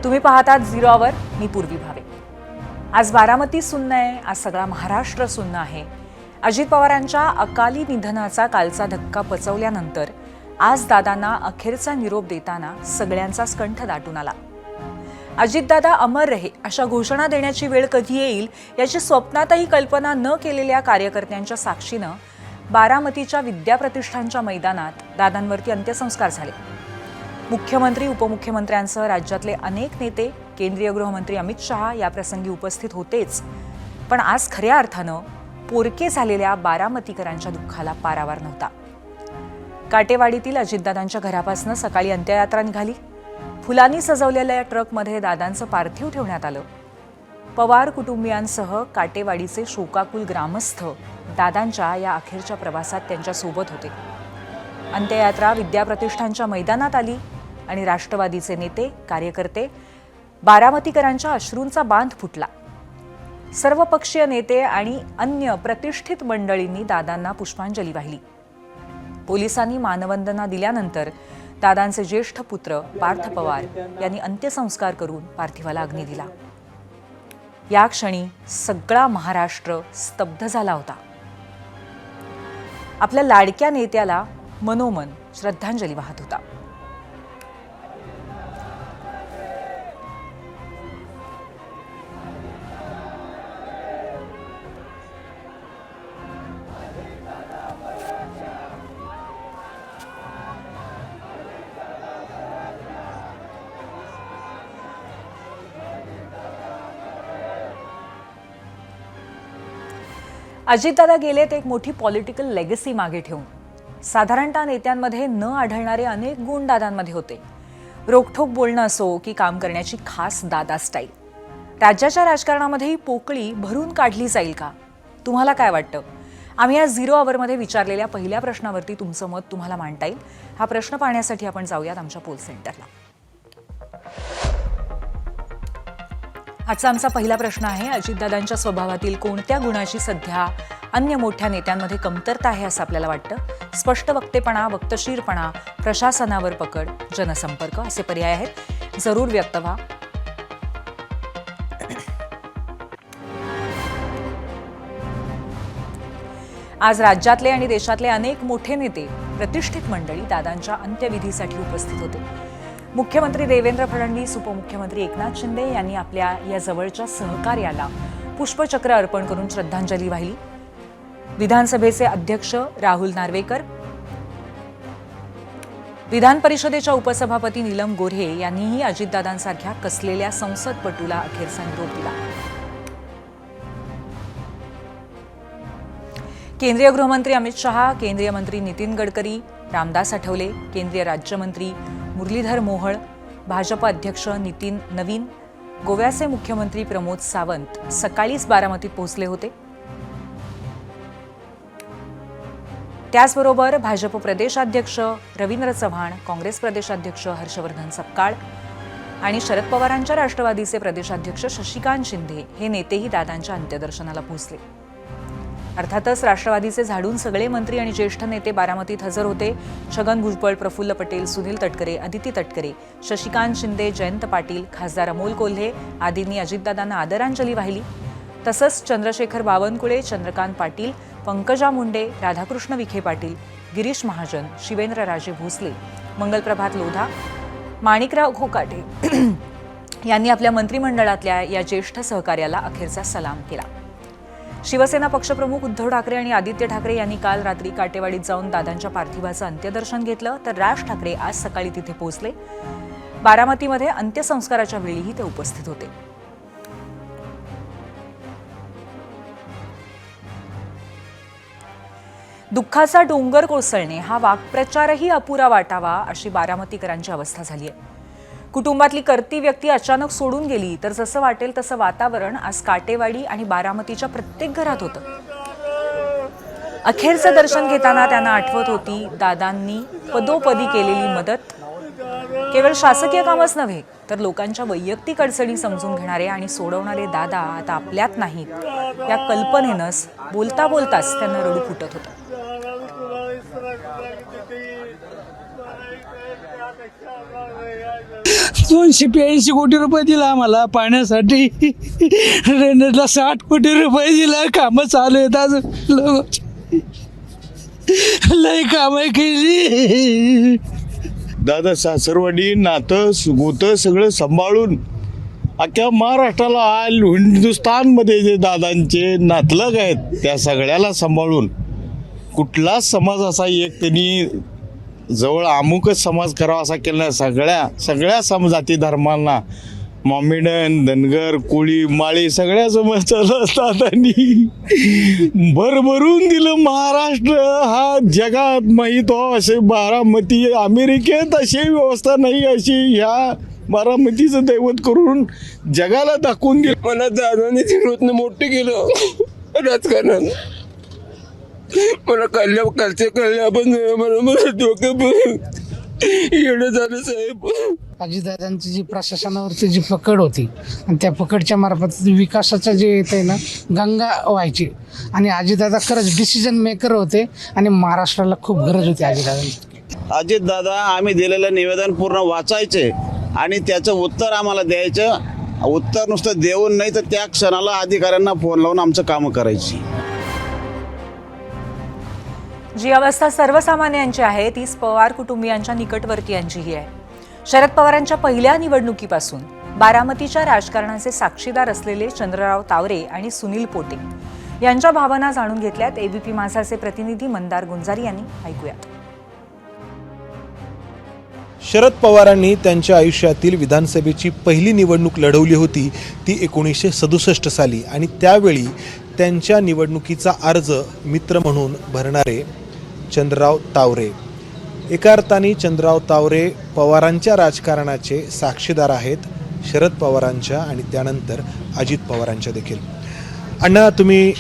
तुम्ही पाहतात झिरो आवर, मी पूर्वी भावे। आज बारामती सुन्न आहे, आज सगळा महाराष्ट्र सुन्न आहे। अजित पवारांच्या अकाली निधनाचा कालचा धक्का पचवल्यानंतर आज दादांना अखेरचा निरोप देताना सगळ्यांचाच कंठ दाटून आला। अजितदादा अमर रहे अशा घोषणा देण्याची वेळ कधी येईल याची स्वप्नातही कल्पना न केलेल्या कार्यकर्त्यांच्या साक्षीनं बारामतीच्या विद्याप्रतिष्ठानच्या मैदानात दादांवरती अंत्यसंस्कार झाले। मुख्यमंत्री उपमुख्यमंत्र्यांसह राज्यातले अनेक नेते, केंद्रीय गृहमंत्री अमित शहा या प्रसंगी उपस्थित होतेच, पण आज खऱ्या अर्थानं पोरके झालेल्या बारामतीकरांच्या दुःखाला पारावार नव्हता। काटेवाडीतील अजितदादांच्या घरापासून सकाळी अंत्ययात्रा निघाली। फुलांनी सजवलेल्या ट्रकमध्ये दादांचं पार्थिव ठेवण्यात आलं। पवार कुटुंबियांसह काटेवाडीचे शोकाकुल ग्रामस्थ दादांच्या या अखेरच्या प्रवासात त्यांच्या सोबत होते। अंत्ययात्रा विद्याप्रतिष्ठानच्या मैदानात आली आणि राष्ट्रवादीचे नेते, कार्यकर्ते, बारामतीकरांच्या अश्रूंचा बांध फुटला। सर्वपक्षीय नेते आणि अन्य प्रतिष्ठित मंडळींनी दादांना पुष्पांजली वाहिली। पोलिसांनी मानवंदना दिल्यानंतर दादांचे ज्येष्ठ पुत्र पार्थ पवार यांनी अंत्यसंस्कार करून पार्थिवाला अग्नी दिला। या क्षणी सगळा महाराष्ट्र स्तब्ध झाला होता। आपल्या लाडक्या नेत्याला मनोमन श्रद्धांजली वाहत होता। अजितदादा गेलेत एक मोठी पॉलिटिकल लेगसी मागे ठेवून। साधारणतः नेत्यांमध्ये न आढळणारे अनेक गुण दादांमध्ये होते। रोखठोक बोलणं असो की काम करण्याची खास दादा स्टाईल। राज्याच्या राजकारणामध्येही पोकळी भरून काढली जाईल का? तुम्हाला काय वाटतं? आम्ही या झिरो आवरमध्ये विचारलेल्या पहिल्या प्रश्नावरती तुमचं मत तुम्हाला मांडता येईल। हा प्रश्न पाहण्यासाठी आपण जाऊयात आमच्या पोल सेंटरला। आजचा आमचा पहिला प्रश्न आहे, अजितदादांच्या स्वभावातील कोणत्या गुणाची सध्या अन्य मोठ्या नेत्यांमध्ये कमतरता आहे असं आपल्याला वाटतं? स्पष्ट वक्तेपणा, वक्तशीरपणा, प्रशासनावर पकड, जनसंपर्क असे पर्याय आहेत। जरूर व्यक्त व्हा। आज राज्यातले आणि देशातले अनेक मोठे नेते, प्रतिष्ठित मंडळी दादांच्या अंत्यविधीसाठी उपस्थित होते। मुख्यमंत्री देवेंद्र फडणवीस, उपमुख्यमंत्री एकनाथ शिंदे यांनी आपल्या या जवळच्या सहकार्याला पुष्पचक्र अर्पण करून श्रद्धांजली वाहिली। विधानसभेचे अध्यक्ष राहुल नार्वेकर, विधान परिषदेच्या उपसभापती नीलम गोऱ्हे यांनीही अजितदादांसारख्या कसलेल्या संसदपटूला अखेरचा निरोप दिला। केंद्रीय गृहमंत्री अमित शहा, केंद्रीय मंत्री नितीन गडकरी, रामदास आठवले, केंद्रीय राज्यमंत्री मुरलीधर मोहोळ, भाजप अध्यक्ष नितीन नवीन, गोव्याचे मुख्यमंत्री प्रमोद सावंत सकाळीच बारामतीत पोहोचले होते। त्याचबरोबर भाजप प्रदेशाध्यक्ष रवींद्र चव्हाण, काँग्रेस प्रदेशाध्यक्ष हर्षवर्धन सपकाळ आणि शरद पवारांच्या राष्ट्रवादीचे प्रदेशाध्यक्ष शशिकांत शिंदे हे नेतेही दादांच्या अंत्यदर्शनाला पोहोचले। अर्थातच राष्ट्रवादीचे झाडून सगळे मंत्री आणि ज्येष्ठ नेते बारामतीत हजर होते। छगन भुजबळ, प्रफुल्ल पटेल, सुनील तटकरे, अदिती तटकरे, शशिकांत शिंदे, जयंत पाटील, खासदार अमोल कोल्हे आदींनी अजितदादांना आदरांजली वाहिली। तसंच चंद्रशेखर बावनकुळे, चंद्रकांत पाटील, पंकजा मुंडे, राधाकृष्ण विखे पाटील, गिरीश महाजन, शिवेंद्रराजे भोसले, मंगलप्रभात लोधा, माणिकराव खोकाटे यांनी आपल्या मंत्रिमंडळातल्या या ज्येष्ठ सहकार्याला अखेरचा सलाम केला। शिवसेना पक्षप्रमुख उद्धव ठाकरे आणि आदित्य ठाकरे यांनी काल रात्री काटेवाडीत जाऊन दादांच्या पार्थिवाचं अंत्यदर्शन घेतलं, तर राज ठाकरे आज सकाळी तिथे पोहोचले। बारामतीमध्ये अंत्यसंस्काराच्या वेळीही ते उपस्थित होते। दुःखाचा डोंगर कोसळणे हा वाक्प्रचारही अपुरा वाटावा अशी बारामतीकरांची अवस्था झाली आहे। कुटुंबातली करती व्यक्ती अचानक सोडून गेली तर जसं वाटेल तसं वातावरण आज काटेवाडी आणि बारामतीच्या प्रत्येक घरात होतं। अखेरचं दर्शन घेताना त्यांना आठवत होती दादांनी पदोपदी केलेली मदत। केवळ शासकीय कामच नव्हे तर लोकांच्या वैयक्तिक अडचणी समजून घेणारे आणि सोडवणारे दादा आता आपल्यात नाहीत या कल्पनेनंच बोलता बोलताच त्यांना रडू फुटत होतं। 282 कोटी रुपये दिला आम्हाला पाण्यासाठी. ड्रेनेजला 60 कोटी रुपये दिला. कामं चालू आहेत अजून. लय कामं केली. दादा सासरवाडी नातं गोतं सगळं सांभाळून अख्ख्या महाराष्ट्राला आल हिंदुस्थानमध्ये जे दादांचे नातलग आहेत त्या सगळ्याला सांभाळून कुठलाच समाज असा एक त्यांनी जवळ अमुकच समाज करावा असा केला नाही. सगळ्या जाती धर्मांना मॉमेडन धनगर कोळी माळी सगळ्या समाजाला दादांनी भरभरून दिलं. महाराष्ट्र हा जगात माहीत हो असे बारामती अमेरिकेत अशी व्यवस्था नाही अशी ह्या बारामतीचं दैवत करून जगाला दाखवून दिलं. मला दादाने फिरवतनं मोठं केलं राजकारणात. मला कळल्यापासून मला डोकं येणं झालं साहेब. अजितदादांची जी प्रशासनावरची जी पकड होती आणि त्या पकडच्या मार्फत विकासाचं जे येतं ना गंगा व्हायची आणि अजितदादा खरंच डिसिजन मेकर होते आणि महाराष्ट्राला खूप गरज होती अजितदादांची. अजितदादा आम्ही दिलेलं निवेदन पूर्ण वाचायचे आणि त्याचं उत्तर आम्हाला द्यायचं. उत्तर नुसतं देऊन नाही तर त्या क्षणाला अधिकाऱ्यांना फोन लावून आमचं कामं करायची. जी अवस्था सर्वसामान्यांची आहे तीच पवार कुटुंबियांच्या निकटवर्तीयांचीही आहे. शरद पवारांच्या पहिल्या निवडणुकीपासून बारामतीच्या राजकारणाचे साक्षीदार असलेले चंद्रराव तावरे आणि सुनील पोटे यांच्या भावना जाणून घेतल्यात एबीपी माझाचे प्रतिनिधी मंदार गुंजारी यांनी. ऐकूयात. शरद पवारांनी त्यांच्या आयुष्यातील विधानसभेची पहिली निवडणूक लढवली होती ती 1967 साली आणि त्यावेळी त्यांच्या निवडणुकीचा अर्ज मित्र म्हणून भरणारे चंद्रराव तावरे. एका अर्थाने चंद्रराव तावरे पवारांच्या राजकारणाचे साक्षीदार आहेत, शरद पवारांच्या आणि त्यानंतर अजित पवारांच्या देखील. अण्णा, तुम्ही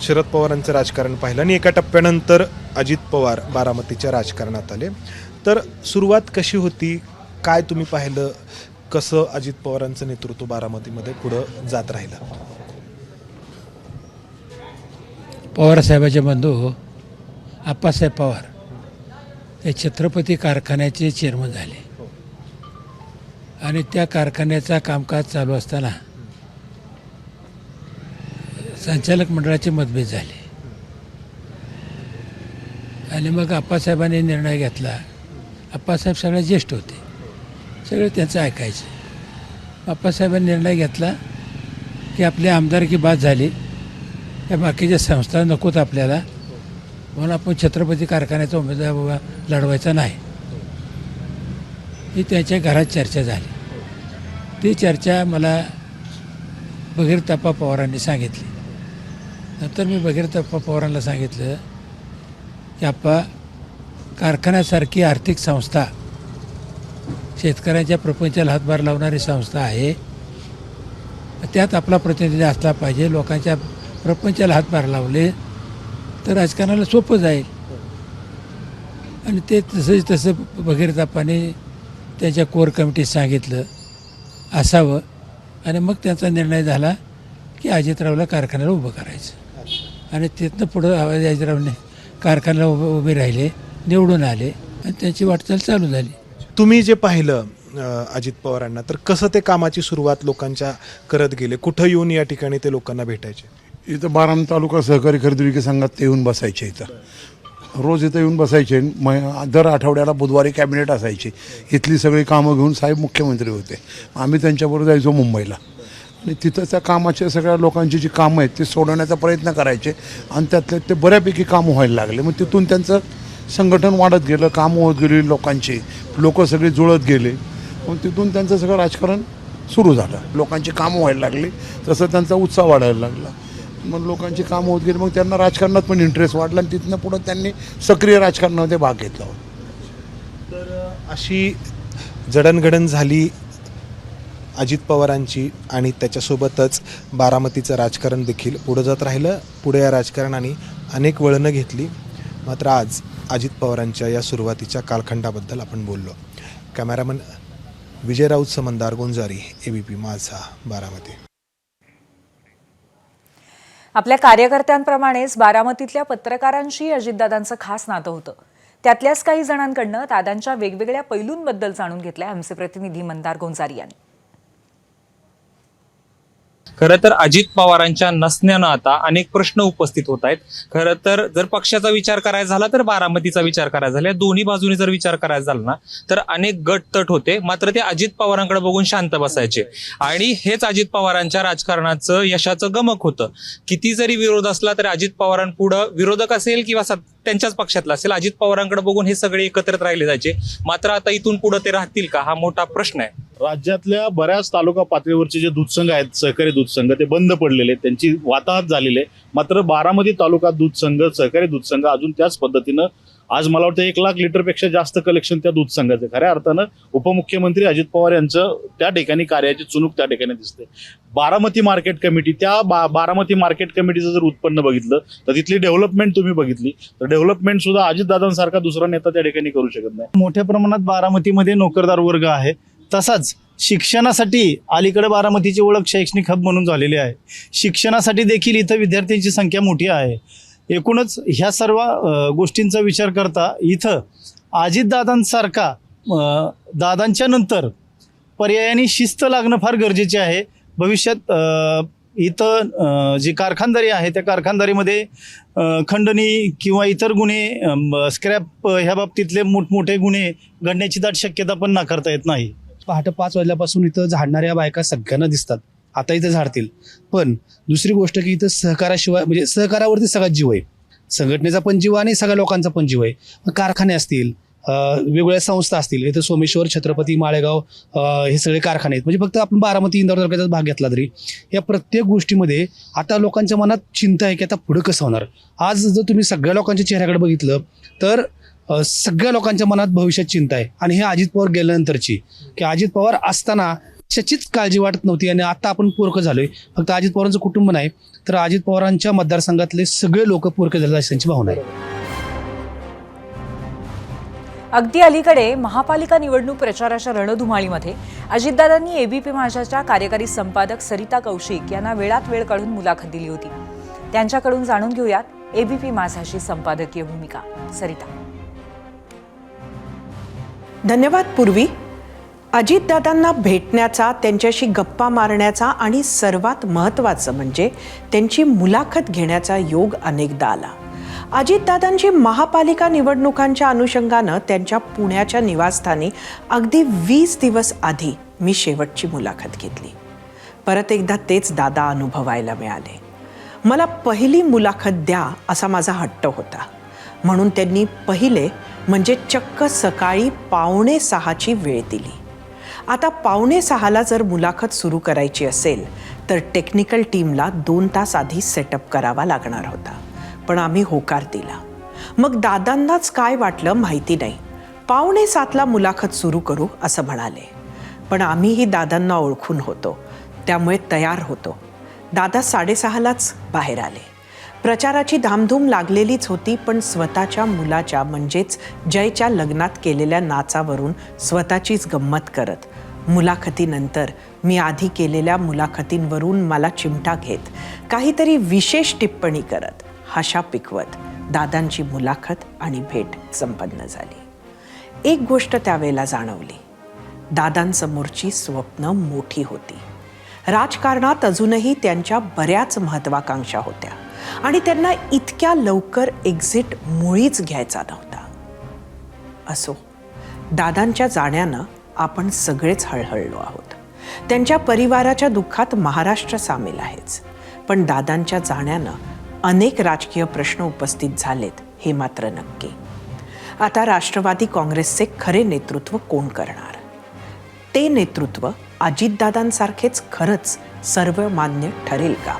शरद पवारांचं राजकारण पाहिलं आणि एका टप्प्यानंतर अजित पवार बारामतीच्या राजकारणात आले. तर सुरुवात कशी होती, काय तुम्ही पाहिलं, कसं अजित पवारांचं नेतृत्व बारामतीमध्ये पुढं जात राहिलं? पवारसाहेबाचे बंधू आप्पासाहेब पवार हे छत्रपती कारखान्याचे चेअरमन झाले आणि त्या कारखान्याचा कामकाज चालू असताना संचालक मंडळाचे मतभेद झाले आणि मग आप्पासाहेबांनी निर्णय घेतला. आप्पासाहेब सगळे ज्येष्ठ होते, सगळे त्यांचं ऐकायचे. आप्पासाहेबांनी निर्णय घेतला की आपली आमदारकी बाद झाली, या बाकीच्या संस्था नकोत आपल्याला, म्हणून आपण छत्रपती कारखान्याचा उमेदवार लढवायचा नाही. ही त्यांच्या घरात चर्चा झाली. ती चर्चा मला भगीरथप्पा पवारांनी सांगितली. नंतर मी भगीरथप्पा पवारांना सांगितलं की आप्पा, कारखान्यासारखी आर्थिक संस्था शेतकऱ्यांच्या प्रपंचाला हातभार लावणारी संस्था आहे, त्यात आपला प्रतिनिधी असला पाहिजे. लोकांच्या प्रपंचाला हातभार लावले तर राजकारणाला सोपं जाईल. आणि ते तसं भगीरथप्पाने त्यांच्या कोर कमिटीत सांगितलं असावं आणि मग त्यांचा निर्णय झाला की अजितरावला कारखान्याला उभं करायचं. आणि तिथनं पुढं अजितरावने कारखान्याला उभे राहिले, निवडून आले आणि त्यांची वाटचाल चालू झाली. तुम्ही जे पाहिलं अजित पवारांना, तर कसं ते कामाची सुरुवात लोकांच्या करत गेले? कुठं येऊन या ठिकाणी ते लोकांना भेटायचे? इथं बारामती तालुका सहकारी खरेदी विक्री संघात ते येऊन बसायचे. रोज इथं येऊन बसायचे. दर आठवड्याला बुधवारी कॅबिनेट असायची. इथली सगळी कामं घेऊन साहेब मुख्यमंत्री होते. आम्ही त्यांच्याबरोबर जायचो मुंबईला आणि तिथं त्या कामाच्या सगळ्या लोकांची जी कामं आहेत ती सोडवण्याचा प्रयत्न करायचे आणि त्यातले ते बऱ्यापैकी कामं व्हायला लागले. मग तिथून त्यांचं संघटन वाढत गेलं, कामं होत गेली लोकांची, लोक सगळे जुळत गेले. मग तिथून त्यांचं सगळं राजकारण सुरू झालं. लोकांची कामं व्हायला लागली, तसं त्यांचा उत्साह वाढायला लागला. मग लोकांची कामं होत गेली, मग त्यांना राजकारणात पण इंटरेस्ट वाढला आणि तिथनं पुढं त्यांनी सक्रिय राजकारणामध्ये भाग घेतला. तर अशी जडणघडण झाली अजित पवारांची आणि त्याच्यासोबतच बारामतीचं राजकारण देखील पुढं जात राहिलं. पुढे या राजकारणाने अनेक वळणं घेतली. मात्र आज अजित पवारांच्या या सुरुवातीच्या कालखंडाबद्दल आपण बोललो. कॅमेरामन विजय राऊत, मंदार गुंजारी, एबीपी माझा, बारामती. आपल्या कार्यकर्त्यांप्रमाणेच बारामतीतल्या पत्रकारांशी अजितदादांचं खास नातं होतं. त्यातल्याच काही जणांकडनं दादांच्या वेगवेगळ्या पैलूंबद्दल जाणून घेतलंय आमचे प्रतिनिधी मंदार गोंजारी यांनी. खरं तर अजित पवारांच्या नसण्यानं आता अनेक प्रश्न उपस्थित होत आहेत. खरं तर जर पक्षाचा विचार करायचा झाला तर बारामतीचा विचार करायचा झाला, दोन्ही बाजूने जर विचार करायचा झाला ना तर अनेक गट तट होते, मात्र ते अजित पवारांकडे बघून शांत बसायचे. आणि हेच अजित पवारांच्या राजकारणाचं यशाचं गमक होतं. किती जरी विरोध असला तरी अजित पवारांपुढं विरोधक असेल किंवा त्यांच्याच पक्षातला असेल, अजित पवारांकडे बघून हे सगळे एकत्रित राहिले जायचे. मात्र आता इथून पुढे ते राहतील का, हा मोठा प्रश्न आहे. राज्यातल्या बऱ्याच तालुका पातळीवरचे जे दूध संघ आहेत, सहकारी दूध संघ, ते बंद पडलेले आहेत, त्यांची वाताहत झालेली आहे. मात्र बारामती तालुका दूध संघ, सहकारी दूध संघ अजून त्याच पद्धतीनं आज मला वाटतं 1 लाख लिटरपेक्षा जास्त कलेक्शन त्या दूध संघाचं. खऱ्या अर्थानं उपमुख्यमंत्री अजित पवार यांचं त्या ठिकाणी कार्याची चुणूक त्या ठिकाणी दिसते. बारामती मार्केट कमिटी, त्या बारामती मार्केट कमिटीचं जर उत्पन्न बघितलं तर तिथली डेव्हलपमेंट तुम्ही बघितली तर डेव्हलपमेंट सुद्धा अजितदादांसारखा दुसरा नेता त्या ठिकाणी करू शकत नाही. मोठ्या प्रमाणात बारामतीमध्ये नोकरदार वर्ग आहे. तसाच शिक्षणासाठी अलीकडे बारामतीची ओळख शैक्षणिक हब म्हणून झालेली आहे. शिक्षणासाठी देखील इथं विद्यार्थ्यांची संख्या मोठी आहे. एकूणच ह्या सर्व गोष्टींचा विचार करता इथं अजितदादांसारखा दादांच्या नंतर पर्यायाने शिस्त लागणं फार गरजेचे आहे. भविष्यात इथं जी कारखानदारी आहे त्या कारखानदारीमध्ये खंडणी किंवा इतर गुन्हे, स्क्रॅप ह्या बाबतीतले मोठमोठे गुन्हे घडण्याची दाट शक्यता पण नाकारता येत नाही. पहाटे 5 वाजल्यापासून इथं झाडणाऱ्या बायका सगळ्यांना दिसतात. आता इथं झाडतील, पण दुसरी गोष्ट की इथं सहकाराशिवाय, म्हणजे सहकारावरती सगळा जीव आहे. संघटनेचा पण जीव आणि सगळ्या लोकांचा पण जीव आहे. कारखाने असतील, वेगवेगळ्या संस्था असतील, इथं सोमेश्वर, छत्रपती, माळेगाव हे सगळे कारखाने आहेत. म्हणजे फक्त आपण बारामती, इंदापूर तालुक्याचा भाग घेतला तरी या प्रत्येक गोष्टीमध्ये आता लोकांच्या मनात चिंता आहे की आता पुढं कसं होणार. आज जर तुम्ही सगळ्या लोकांच्या चेहऱ्याकडे बघितलं तर सगळ्या लोकांच्या मनात भविष्यात चिंता आहे. आणि हे अजित पवार गेल्यानंतरची, की अजित पवार असताना कशाचीच काळजी वाटत नव्हती आणि आता आपण पोरकं झालोय. फक्त अजित पवारांचं कुटुंब नाही तर अजित पवारांच्या मतदारसंघातले सगळे लोक पोरकं झाले अशी त्यांची भावना आहे. अगदी अलीकडे महापालिका निवडणूक प्रचाराच्या रणधुमाळीमध्ये अजितदादांनी एबीपी माझाच्या कार्यकारी संपादक सरिता कौशिक यांना वेळात वेळ काढून मुलाखत दिली होती. त्यांच्याकडून जाणून घेऊयात एबीपी माझाची संपादकीय भूमिका. सरिता. धन्यवाद पूर्वी. अजितदादांना भेटण्याचा, त्यांच्याशी गप्पा मारण्याचा आणि सर्वात महत्त्वाचं म्हणजे त्यांची मुलाखत घेण्याचा योग अनेकदा आला. अजितदादांची महापालिका निवडणुकांच्या अनुषंगानं त्यांच्या पुण्याच्या निवासस्थानी अगदी 20 दिवस आधी मी शेवटची मुलाखत घेतली. परत एकदा तेच दादा अनुभवायला मिळाले. मला पहिली मुलाखत द्या असा माझा हट्ट होता, म्हणून त्यांनी पहिले म्हणजे चक्क सकाळी 5:45ची वेळ दिली. आता 5:45ला जर मुलाखत सुरू करायची असेल तर टेक्निकल टीमला 2 तास आधी सेटअप करावा लागणार होता, पण आम्ही होकार दिला. मग दादांनाच काय वाटलं माहिती नाही, 6:45ला मुलाखत सुरू करू असं म्हणाले. पण आम्हीही दादांना ओळखून होतो, त्यामुळे तयार होतो. दादा 6:30लाच बाहेर आले. प्रचाराची धामधूम लागलेलीच होती, पण स्वतःच्या मुलाच्या म्हणजेच जयच्या लग्नात केलेल्या नाचावरून स्वतःचीच गंमत करत, मुलाखतीनंतर मी आधी केलेल्या मुलाखतींवरून मला चिमटा घेत, काहीतरी विशेष टिप्पणी करत, हशा पिकवत दादांची मुलाखत आणि भेट संपन्न झाली. एक गोष्ट त्यावेळेला जाणवली, दादांसमोरची स्वप्न मोठी होती. राजकारणात अजूनही त्यांच्या बऱ्याच महत्त्वाकांक्षा होत्या आणि त्यांना इतक्या लवकर एक्झिट मुळीच घ्यायचा नव्हता. असो, दादांच्या जाण्यानं आपण सगळेच हळहळलो आहोत. त्यांच्या परिवाराच्या दुःखात महाराष्ट्र सामील आहेच, पण दादांच्या जाण्यानं अनेक राजकीय प्रश्न उपस्थित झालेत हे मात्र नक्की. आता राष्ट्रवादी काँग्रेसचे खरे नेतृत्व कोण करणार? ते नेतृत्व अजितदादांसारखेच खरंच सर्वमान्य ठरेल का?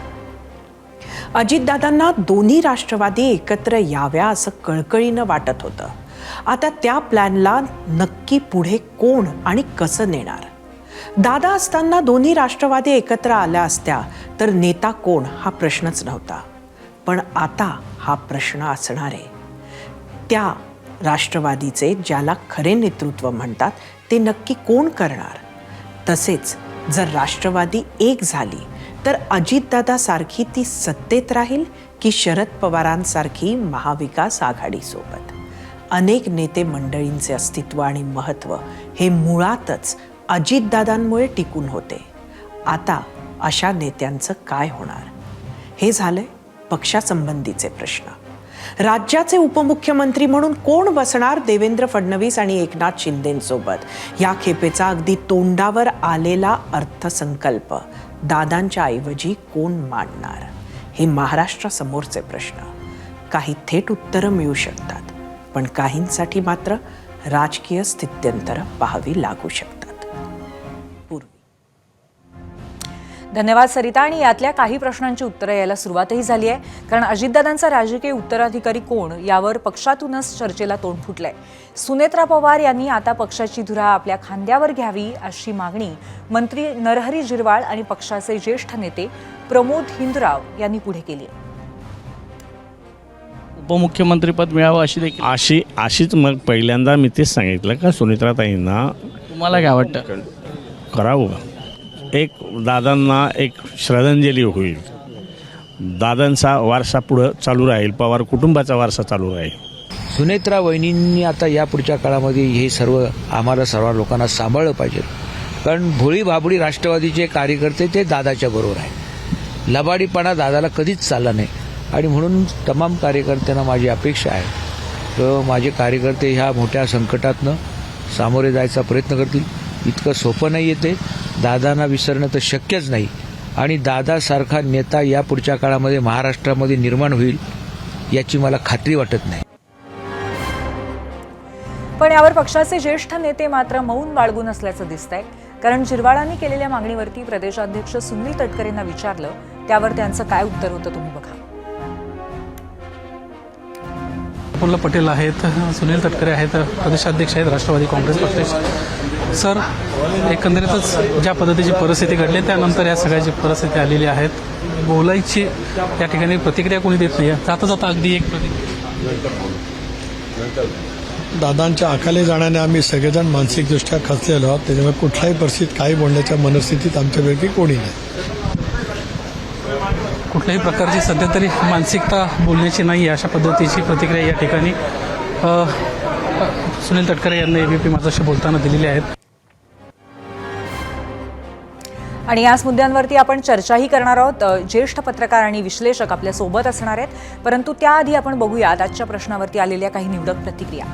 अजितदादांना दोन्ही राष्ट्रवादी एकत्र याव्या असं कळकळीनं वाटत होतं. आता त्या प्लॅनला नक्की पुढे कोण आणि कसं नेणार? दादा असताना दोन्ही राष्ट्रवादी एकत्र आल्या असत्या तर नेता कोण हा प्रश्नच नव्हता. पण आता हा प्रश्न असणार आहे. त्या राष्ट्रवादीचे ज्याला खरे नेतृत्व म्हणतात ते नक्की कोण करणार? तसेच जर राष्ट्रवादी एक झाली तर अजितदादासारखी ती सत्तेत राहील की शरद पवारांसारखी महाविकास आघाडीसोबत? अनेक नेते मंडळींचे अस्तित्व आणि महत्त्व हे मुळातच अजितदादांमुळे टिकून होते. आता अशा नेत्यांचं काय होणार? हे झाले पक्षासंबंधीचे प्रश्न. राज्याचे उपमुख्यमंत्री म्हणून कोण बसणार देवेंद्र फडणवीस आणि एकनाथ शिंदेंसोबत? या खेपेचा अगदी तोंडावर आलेला अर्थसंकल्प दादांच्या ऐवजी कोण मांडणार? हे महाराष्ट्रासमोरचे प्रश्न. काही थेट उत्तरं मिळू शकतात, पण काहींसाठी मात्र राजकीय स्थित्यंतरं पाहावी लागू शकतात. धन्यवाद सरिता. आणि यातल्या काही प्रश्नांची उत्तरं यायला सुरुवातही झाली आहे, कारण अजितदादांचा राजकीय उत्तराधिकारी कोण यावर पक्षातूनच चर्चेला तोंड फुटलंय. सुनेत्रा पवार यांनी आता पक्षाची धुरा आपल्या खांद्यावर घ्यावी अशी मागणी मंत्री नरहरी झिरवाळ आणि पक्षाचे ज्येष्ठ नेते प्रमोद हिंदराव यांनी पुढे केली आहे. उपमुख्यमंत्रीपद मिळावं अशी देखील अशीच मग पहिल्यांदा मी तेच सांगितलं का सुनेत्राताईंना तुम्हाला काय वाटतं? करावं. एक दादांना एक श्रद्धांजली होईल. दादांचा वारसा पुढं चालू राहील, पवार कुटुंबाचा वारसा चालू राहील. सुनेत्रा वहिनींनी आता या पुढच्या काळामध्ये हे आम्हाला सर्व लोकांना सांभाळलं पाहिजे, कारण भोळी भाबडी राष्ट्रवादीचे कार्यकर्ते ते दादाच्या बरोबर आहे. लबाडीपणा दादाला कधीच चालला नाही आणि म्हणून तमाम कार्यकर्त्यांना माझी अपेक्षा आहे तर माझे कार्यकर्ते ह्या मोठ्या संकटातनं सामोरे जायचा प्रयत्न करतील. इतकं सोपं नाही येते, दादांना विसरणं तर शक्यच नाही आणि दादासारखा नेता या पुढच्या काळामध्ये महाराष्ट्रामध्ये निर्माण होईल याची मला खात्री वाटत नाही. पण यावर पक्षाचे ज्येष्ठ नेते मात्र मौन बाळगून असल्याचं दिसतंय, कारण झिरवाळांनी केलेल्या मागणीवरती प्रदेशाध्यक्ष सुनील तटकरेंना विचारलं, त्यावर त्यांचं काय उत्तर होतं तुम्ही बघा. प्रफुल्ल पटेल आहेत, सुनील तटकरे आहेत, प्रदेशाध्यक्ष आहेत राष्ट्रवादी काँग्रेस पक्षाचे. सर, एकंदरीतच ज्या पद्धतीची परिस्थिती घडली त्यानंतर या सगळ्याची परिस्थिती आलेली आहेत, बोलायची या ठिकाणी प्रतिक्रिया कोणी देत नाही. जाता जाता अगदी एक दादांच्या आखाले जाण्याने आम्ही सगळेजण मानसिकदृष्ट्या खचलेलो आहोत. त्याच्यामुळे कुठल्याही परिस्थितीत काही बोलण्याच्या मनस्थितीत आमच्यापैकी कोणी नाही. कुठल्याही प्रकारची सध्या तरी मानसिकता बोलण्याची नाही अशा पद्धतीची प्रतिक्रिया या ठिकाणी सुनील तटकरे यांनी एबीपी माझ्याशी बोलताना दिलेली आहेत. आणि याच मुद्द्यांवरती आपण चर्चाही करणार आहोत. ज्येष्ठ पत्रकार आणि विश्लेषक आपल्या सोबत असणार आहेत, परंतु त्याआधी आपण बघूयात आजच्या प्रश्नावरती आलेल्या काही निवडक प्रतिक्रिया.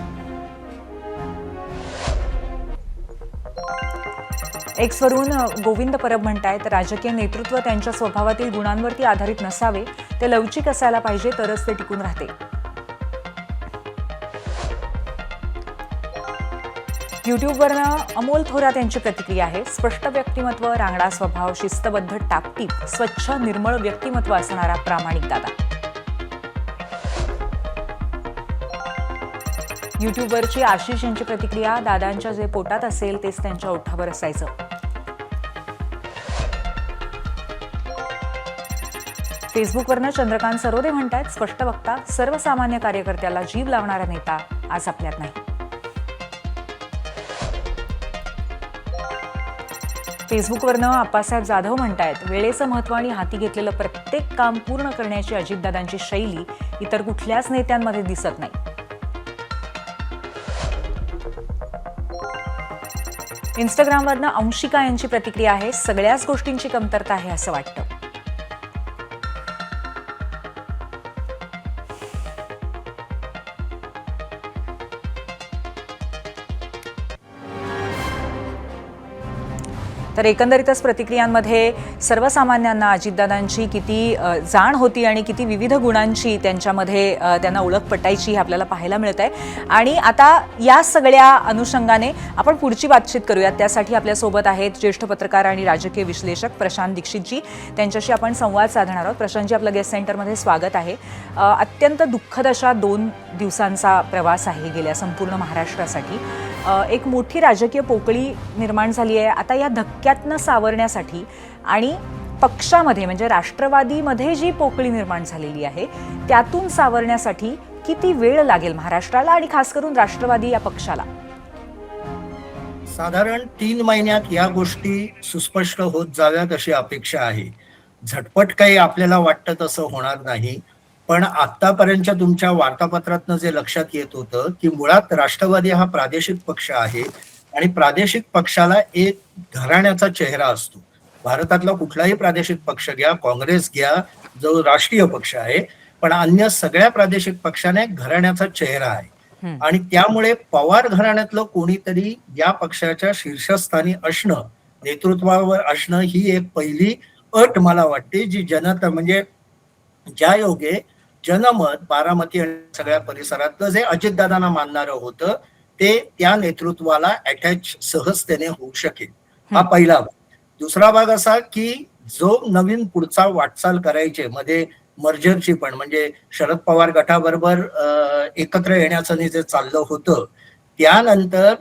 एक्सवरून गोविंद परब म्हणतायत, राजकीय नेतृत्व त्यांच्या स्वभावातील गुणांवरती आधारित नसावे, ते लवचिक असायला पाहिजे, तरच ते टिकून राहते. युट्यूबवरनं अमोल थोरात यांची प्रतिक्रिया आहे. स्पष्ट व्यक्तिमत्व, रांगडा स्वभाव, शिस्तबद्ध, टापटीप, स्वच्छ निर्मळ व्यक्तिमत्व असणारा प्रामाणिक दादा. युट्यूबवरची आशिष यांची प्रतिक्रिया, दादांच्या जे पोटात असेल तेच त्यांच्या ओठावर असायचं. फेसबुकवरनं चंद्रकांत सरोदे म्हणतात, स्पष्ट वक्ता, सर्वसामान्य कार्यकर्त्याला जीव लावणारा नेता आज आपल्यात नाही. फेसबुकवरनं आप्पासाहेब जाधव म्हणतायत, वेळेचं महत्त्व आणि हाती घेतलेलं प्रत्येक काम पूर्ण करण्याची अजितदादांची शैली इतर कुठल्याच नेत्यांमध्ये दिसत नाही. इंस्टाग्रामवरनं अंशिका यांची प्रतिक्रिया आहे, सगळ्याच गोष्टींची कमतरता आहे असं वाटतं. तर एकंदरीतच प्रतिक्रियांमध्ये सर्वसामान्यांना अजितदादांची किती जाण होती आणि किती विविध गुणांची त्यांच्यामध्ये त्यांना ओळख पटायची हे आपल्याला पाहायला मिळत आहे. आणि आता या सगळ्या अनुषंगाने आपण पुढची बातचीत करूयात. त्यासाठी आपल्यासोबत आहेत ज्येष्ठ पत्रकार आणि राजकीय विश्लेषक प्रशांत दीक्षितजी. त्यांच्याशी आपण संवाद साधणार आहोत. प्रशांतजी, आपलं गेस्ट सेंटरमध्ये स्वागत आहे. अत्यंत दुःखद अशा 2 दिवसांचा प्रवास आहे गेल्या संपूर्ण महाराष्ट्रासाठी. एक मोठी राजकीय पोकळी निर्माण झाली आहे. आता या धक्क्यातनं सावरण्यासाठी आणि पक्षामध्ये म्हणजे राष्ट्रवादीमध्ये जी पोकळी निर्माण झालेली आहे त्यातून सावरण्यासाठी किती वेळ लागेल महाराष्ट्राला आणि खास करून राष्ट्रवादी या पक्षाला? साधारण 3 महिन्यात या गोष्टी सुस्पष्ट होत जाव्यात अशी अपेक्षा आहे. झटपट काही आपल्याला वाटतं तसं होणार नाही. पण आतापर्यंतच्या तुमच्या वार्तापत्रातनं जे लक्षात येत होतं की मुळात राष्ट्रवादी हा प्रादेशिक पक्ष आहे आणि प्रादेशिक पक्षाला एक घराण्याचा चेहरा असतो. भारतातला कुठलाही प्रादेशिक पक्ष घ्या, काँग्रेस घ्या, जो राष्ट्रीय पक्ष आहे, पण अन्य सगळ्या प्रादेशिक पक्षाने घराण्याचा चेहरा आहे आणि त्यामुळे पवार घराण्यातलं कोणीतरी या पक्षाच्या शीर्षस्थानी असणं, नेतृत्वावर असणं ही एक पहिली अट मला वाटते, जी जनता म्हणजे ज्या योगे जनमत बारामती आणि सगळ्या परिसरातलं जे अजितदादांना मानणारं होतं ते त्या नेतृत्वाला अटॅच सहजतेने होऊ शकेल. हा पहिला भाग. दुसरा भाग असा की जो नवीन पुढचा वाटचाल करायचे मध्ये मर्जरची पण म्हणजे शरद पवार गटाबरोबर एकत्र येण्याचं जे चाललं होतं, त्यानंतर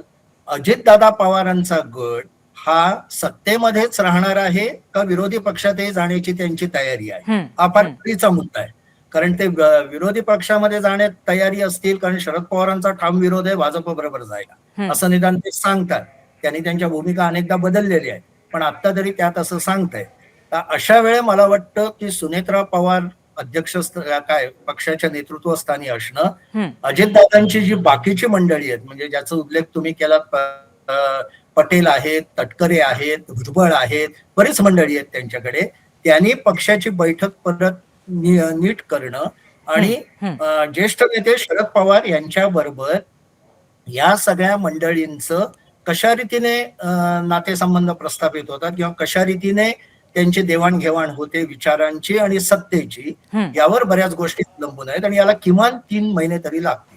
अजितदादा पवारांचा गट हा सत्तेमध्येच राहणार आहे का विरोधी पक्षातही जाण्याची त्यांची तयारी आहे, हा फार कळीचा मुद्दा आहे. कारण ते विरोधी पक्षामध्ये जाण्यात तयारी असतील कारण शरद पवारांचा ठाम विरोध आहे भाजप बरोबर जायला, असं निदान ते सांगतात. त्यांनी त्यांच्या भूमिका अनेकदा बदललेल्या आहेत, पण आता तरी त्यात असं सांगतायत. तर अशा वेळे मला वाटतं की सुनेत्रा पवार अध्यक्ष पक्षाच्या नेतृत्वस्थानी असणं, अजितदादांची जी बाकीची मंडळी आहेत म्हणजे ज्याचा उल्लेख तुम्ही केला, पटेल आहेत, तटकरे आहेत, भुजबळ आहेत, बरीच मंडळी आहेत त्यांच्याकडे, त्यांनी पक्षाची बैठक परत नीट करणं आणि ज्येष्ठ नेते शरद पवार यांच्या बरोबर या सगळ्या मंडळींचं कशा रीतीने नातेसंबंध प्रस्थापित होतात किंवा कशा रीतीने त्यांची देवाणघेवाण होते विचारांची आणि सत्तेची, यावर बऱ्याच गोष्टी अवलंबून आहेत आणि याला किमान 3 महिने तरी लागतील.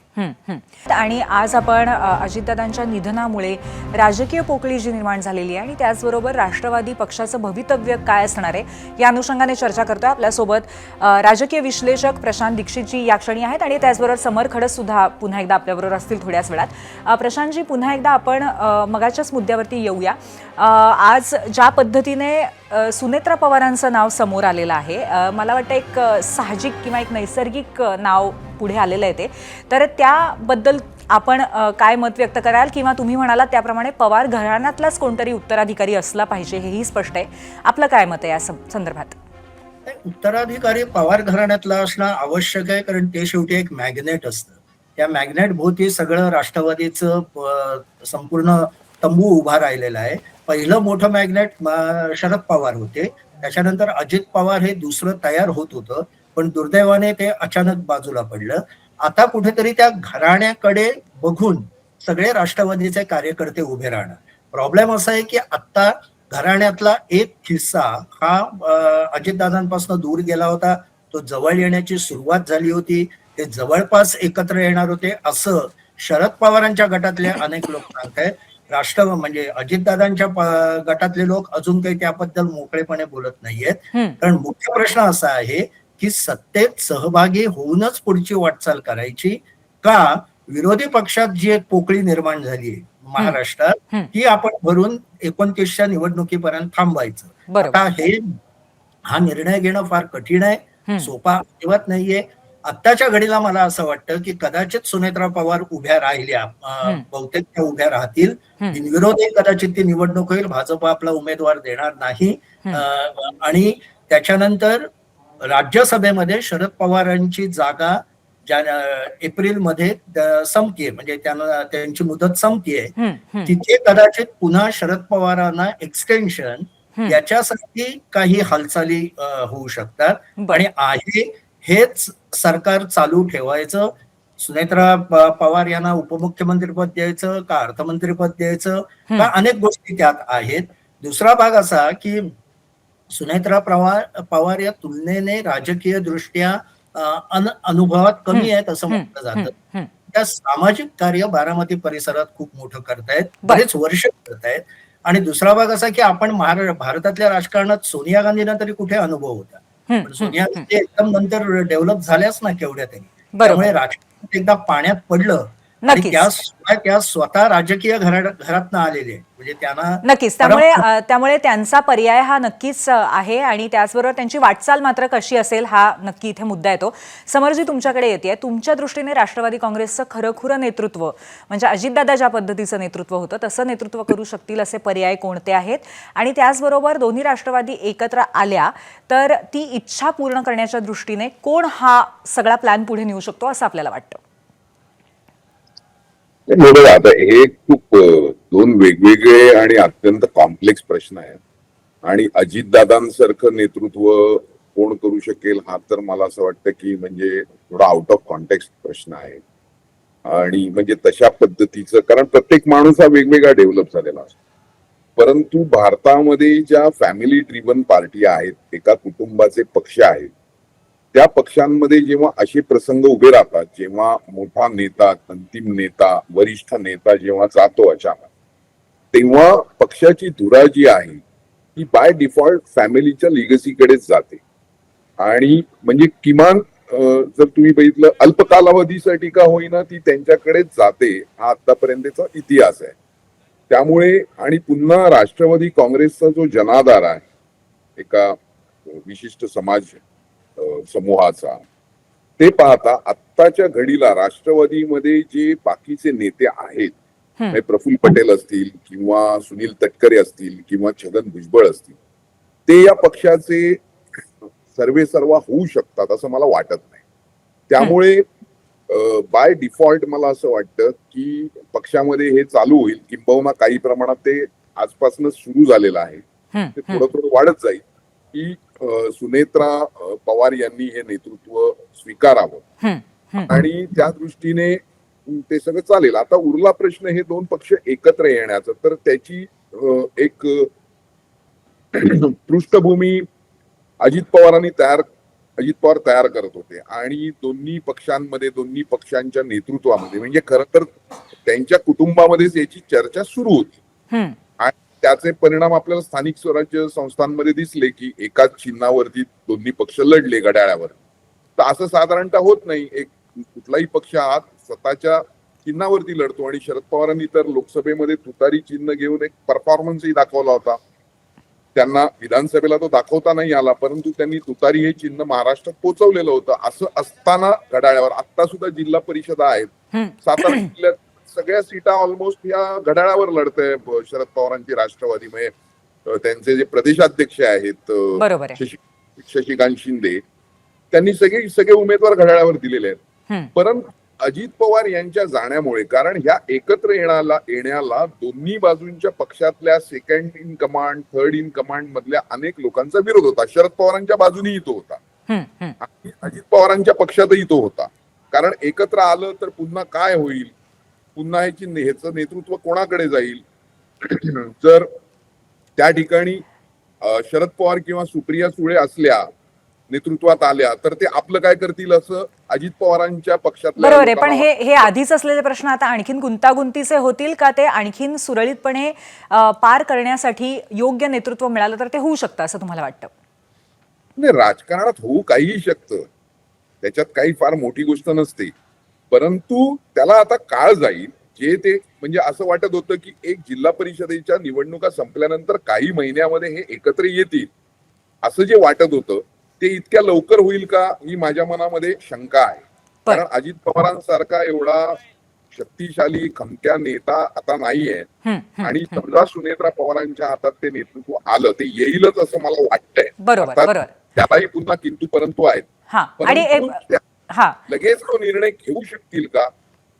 आणि आज आपण अजितदादांच्या निधनामुळे राजकीय पोकळी जी निर्माण झालेली आहे आणि त्याचबरोबर राष्ट्रवादी पक्षाचं भवितव्य काय असणार आहे या अनुषंगाने चर्चा करतोय. आपल्यासोबत राजकीय विश्लेषक प्रशांत दीक्षितजी या क्षणी आहेत आणि त्याचबरोबर समर खडस सुद्धा पुन्हा एकदा आपल्याबरोबर असतील थोड्याच वेळात. प्रशांतजी, पुन्हा एकदा आपण मगाच्याच मुद्द्यावरती येऊया. आज ज्या पद्धतीने सुनेत्रा पवारांचं नाव समोर आलेलं आहे, मला वाटतं एक साहजिक किंवा एक नैसर्गिक नाव पुढे आलेलं आहे ते, तर त्याबद्दल आपण काय मत व्यक्त कराल किंवा तुम्ही म्हणालात त्याप्रमाणे पवार घराण्यातलाच कोणतरी उत्तराधिकारी असला पाहिजे हेही स्पष्ट आहे. आपलं काय मत आहे या संदर्भात? उत्तराधिकारी पवार घराण्यातला असणं आवश्यक आहे कारण ते शेवटी एक मॅग्नेट असतं. त्या मॅग्नेट भोवती सगळं राष्ट्रवादीचं संपूर्ण तंबू उभा राहिलेला आहे. पहिलं मोठं मॅग्नेट शरद पवार होते, त्याच्यानंतर अजित पवार हे दुसरं तयार होत होतं, पण दुर्दैवाने ते अचानक बाजूला पडलं. आता कुठेतरी त्या घराण्याकडे बघून सगळे राष्ट्रवादीचे कार्यकर्ते उभे राहणार. प्रॉब्लेम असा आहे की आता घराण्यातला एक हिस्सा हा अजितदादांपासून दूर गेला होता, तो जवळ येण्याची सुरुवात झाली होती, ते जवळपास एकत्र येणार होते असं शरद पवारांच्या गटातले अनेक लोक सांगतायत. म्हणजे अजितदादांच्या गटातले लोक अजून काही त्याबद्दल मोकळेपणे बोलत नाहीयेत. कारण मुख्य प्रश्न असा आहे की सत्तेत सहभागी होऊनच पुढची वाटचाल करायची का विरोधी पक्षात जी एक पोकळी निर्माण झाली आहे महाराष्ट्रात ती आपण भरून 29च्या निवडणुकीपर्यंत थांबवायचं. आता हा निर्णय घेणं फार कठीण आहे, सोपा अजिबात नाहीये. आत्ताच्या घडीला मला असं वाटतं की कदाचित सुनेत्रा पवार उभ्या राहिल्या, बहुतेक त्या उभ्या राहतील, बिनविरोध कदाचित ती निवडणूक होईल, भाजप आपला उमेदवार देणार नाही आणि त्याच्यानंतर राज्यसभेमध्ये शरद पवारांची जागा एप्रिलमध्ये संपतीये, म्हणजे त्यांना त्यांची मुदत संपतीये, तिथे कदाचित पुन्हा शरद पवारांना एक्सटेन्शन याच्यासाठी काही हालचाली होऊ शकतात आणि आहे हेच सरकार चालू ठेवायचं. सुनेत्रा पवार यांना उपमुख्यमंत्रीपद द्यायचं का अर्थमंत्रीपद द्यायचं का अनेक गोष्टी त्यात आहेत. दुसरा भाग असा की सुनेत्रा पवार या तुलनेने राजकीय दृष्ट्या अनुभवात कमी आहेत असं म्हटलं जातं. त्या सामाजिक कार्य बारामती परिसरात खूप मोठं करतायत, बरेच वर्ष करतायत. आणि दुसरा भाग असा की आपण भारतातल्या राजकारणात सोनिया गांधींना तरी कुठे अनुभव होता, पण सोनिया गांधी एकदम नंतर डेव्हलप झाल्याच ना केवढ्या तरी. त्यामुळे राजकारण एकदा पाण्यात पडलं आणि नक्कीच. त्याशिवाय त्या स्वतः राजकीय घरातनं आलेले आहेत. म्हणजे त्यांना नक्कीच. त्यामुळे त्यांचा पर्याय हा नक्कीच आहे आणि त्याचबरोबर त्यांची वाटचाल मात्र कशी असेल हा नक्की इथे मुद्दा येतो. समरजी, तुमच्याकडे येते. तुमच्या दृष्टीने राष्ट्रवादी काँग्रेसचं खरंखुरं नेतृत्व म्हणजे अजितदादा ज्या पद्धतीचं नेतृत्व होतं तसं नेतृत्व करू शकतील असे पर्याय कोणते आहेत? आणि त्याचबरोबर दोन्ही राष्ट्रवादी एकत्र आल्या तर ती इच्छा पूर्ण करण्याच्या दृष्टीने कोण हा सगळा प्लॅन पुढे नेऊ शकतो असं आपल्याला वाटतं? बरोबर. आता हे खूप दोन वेगवेगळे आणि अत्यंत कॉम्प्लेक्स प्रश्न आहेत आणि अजितदादांसारखं नेतृत्व कोण करू शकेल हा तर मला असं वाटतं की म्हणजे थोडा आउट ऑफ कॉन्टेक्स्ट प्रश्न आहे. आणि म्हणजे तशा पद्धतीचं, कारण प्रत्येक माणूस हा वेगवेगळा डेव्हलप झालेला असतो. परंतु भारतामध्ये ज्या फॅमिली ड्रिव्हन पार्टी आहेत, एका कुटुंबाचे पक्ष आहेत, त्या पक्षांमध्ये जेव्हा असे प्रसंग उभे राहतात, जेव्हा मोठा नेता, अंतिम नेता, वरिष्ठ नेता जेव्हा जातो अचानक, तेव्हा पक्षाची धुरा जी आहे ती बाय डिफॉल्ट फॅमिलीच्या लिगसीकडेच जाते. आणि म्हणजे किमान जर तुम्ही बघितलं अल्पकालावधीसाठी का होईना ती त्यांच्याकडेच जाते, हा आतापर्यंतचा इतिहास आहे. त्यामुळे आणि पुन्हा राष्ट्रवादी काँग्रेसचा जो जनाधार आहे एका विशिष्ट समाज समूहाचा, ते पाहता आत्ताच्या घडीला राष्ट्रवादीमध्ये जे बाकीचे नेते आहेत, म्हणजे प्रफुल्ल पटेल असतील किंवा सुनील तटकरे असतील किंवा छगन भुजबळ असतील, ते या पक्षाचे सर्वेसर्वा होऊ शकतात असं मला वाटत नाही. त्यामुळे बाय डिफॉल्ट मला असं वाटतं की पक्षामध्ये हे चालू होईल, किंबहुना काही प्रमाणात ते आजपासूनच सुरू झालेलं आहे, ते थोडं थोडं वाढत जाईल की सुनेत्रा पवार यांनी हे नेतृत्व स्वीकारावं आणि त्या दृष्टीने ते सगळं चालेल. आता उरला प्रश्न हे दोन पक्ष एकत्र येण्याचा, तर त्याची एक पृष्ठभूमी अजित पवार तयार करत होते आणि दोन्ही पक्षांमध्ये, दोन्ही पक्षांच्या नेतृत्वामध्ये म्हणजे खरं तर त्यांच्या कुटुंबामध्येच याची चर्चा सुरू होती. आणि त्याचे परिणाम आपल्याला स्थानिक स्वराज्य संस्थांमध्ये दिसले की एकाच चिन्हावरती दोन्ही पक्ष लढले घड्याळावर. तर असं साधारणतः होत नाही. एक कुठलाही पक्ष हा स्वतःच्या चिन्हावरती लढतो आणि शरद पवारांनी तर लोकसभेमध्ये तुतारी चिन्ह घेऊन एक परफॉर्मन्सही दाखवला होता. त्यांना विधानसभेला तो दाखवता नाही आला, परंतु त्यांनी तुतारी हे चिन्ह महाराष्ट्रात पोहोचवलेलं होतं. असं असताना घड्याळावर आता सुद्धा जिल्हा परिषदा आहेत, सातारा जिल्ह्यात सगळ्या सीटा ऑलमोस्ट या घड्याळावर लढतंय शरद पवारांची राष्ट्रवादी. म्हणजे त्यांचे जे प्रदेशाध्यक्ष आहेत शशिकांत शिंदे, त्यांनी सगळे उमेदवार घड्याळावर दिलेले आहेत. परंतु अजित पवार यांच्या जाण्यामुळे, कारण ह्या एकत्र येण्याला दोन्ही बाजूंच्या पक्षातल्या second in command, third in command मधल्या अनेक लोकांचा विरोध होता. शरद पवारांच्या बाजूनेही तो होता आणि अजित पवारांच्या पक्षातही तो होता. कारण एकत्र आलं तर पुन्हा काय होईल, पुन्हा ह्याचं नेतृत्व कोणाकडे जाईल. जर त्या ठिकाणी शरद पवार किंवा सुप्रिया सुळे असल्या, नेतृत्वात आल्या, तर ते आपलं काय करतील असं अजित पवारांच्या पक्षात. बरोबर आहे, पण हे आधीच असलेले प्रश्न आता आणखीन गुंतागुंतीचे होतील का? ते आणखीन सुरळीतपणे पार करण्यासाठी योग्य नेतृत्व मिळालं तर ते होऊ शकतं असं तुम्हाला वाटतं? नाही, राजकारणात होऊ काहीही शकतं, त्याच्यात काही फार मोठी गोष्ट नसते. परंतु त्याला आता काळ जाईल. जे ते म्हणजे असं वाटत होतं की एक जिल्हा परिषदेच्या निवडणुका संपल्यानंतर काही महिन्यामध्ये हे एकत्र येतील असं जे वाटत होतं, ते इतक्या लवकर होईल का ही माझ्या मनामध्ये शंका आहे. कारण अजित पवारांसारखा एवढा शक्तिशाली खमक्या नेता आता नाहीये आणि समजा सुनेत्रा पवारांच्या हातात ते नेतृत्व आलं, ते येईलच असं मला वाटतंय. बरोबर. त्यालाही पुन्हा किंतु परंतु आहेत. लगेच तो निर्णय घेऊ शकतील का